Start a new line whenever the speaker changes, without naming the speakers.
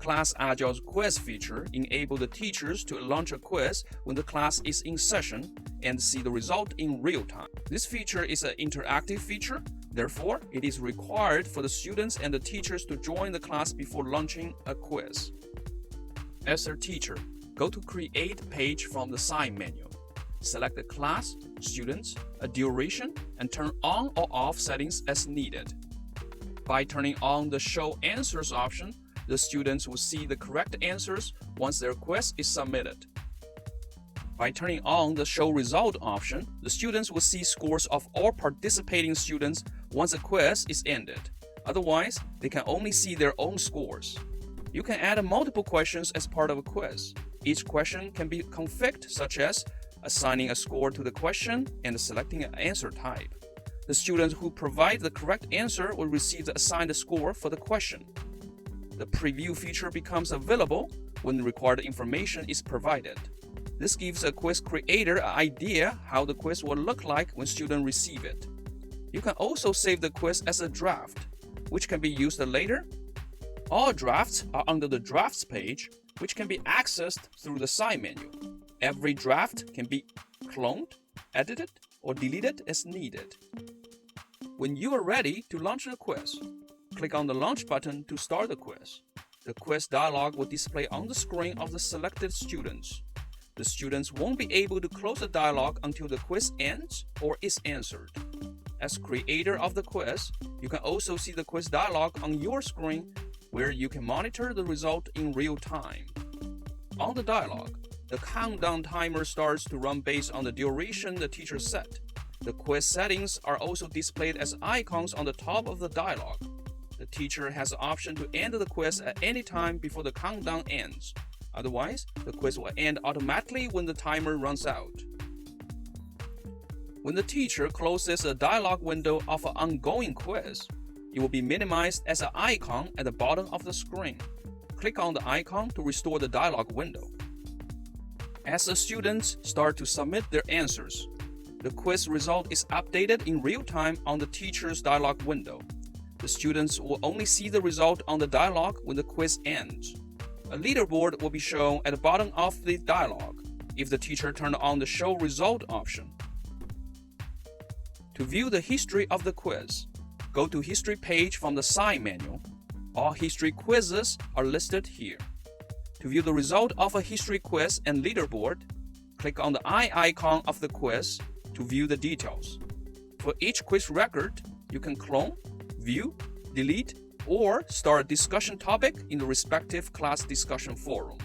ClassAgile's quiz feature enables the teachers to launch a quiz when the class is in session and see the result in real time. This feature is an interactive feature, therefore, it is required for the students and the teachers to join the class before launching a quiz. As a teacher, go to Create page from the side menu. Select the class, students, a duration, and turn on or off settings as needed. By turning on the Show Answers option, the students will see the correct answers once their quiz is submitted. By turning on the Show Result option, the students will see scores of all participating students once the quiz is ended. Otherwise, they can only see their own scores. You can add multiple questions as part of a quiz. Each question can be configured, such as assigning a score to the question and selecting an answer type. The students who provide the correct answer will receive the assigned score for the question. The preview feature becomes available when the required information is provided. This gives a quiz creator an idea how the quiz will look like when students receive it. You can also save the quiz as a draft, which can be used later. All drafts are under the Drafts page, which can be accessed through the side menu. Every draft can be cloned, edited, or deleted as needed. When you are ready to launch a quiz, click on the Launch button to start the quiz. The quiz dialog will display on the screen of the selected students. The students won't be able to close the dialog until the quiz ends or is answered. As creator of the quiz, you can also see the quiz dialog on your screen where you can monitor the result in real time. On the dialog, the countdown timer starts to run based on the duration the teacher set. The quiz settings are also displayed as icons on the top of the dialog. The teacher has the option to end the quiz at any time before the countdown ends. Otherwise, the quiz will end automatically when the timer runs out. When the teacher closes a dialog window of an ongoing quiz, it will be minimized as an icon at the bottom of the screen. Click on the icon to restore the dialog window. As the students start to submit their answers, the quiz result is updated in real time on the teacher's dialog window. The students will only see the result on the dialog when the quiz ends. A leaderboard will be shown at the bottom of the dialog if the teacher turned on the Show Result option. To view the history of the quiz, go to History page from the side menu. All history quizzes are listed here. To view the result of a history quiz and leaderboard, click on the eye icon of the quiz to view the details. For each quiz record, you can clone, view, delete, or start a discussion topic in the respective class discussion forum.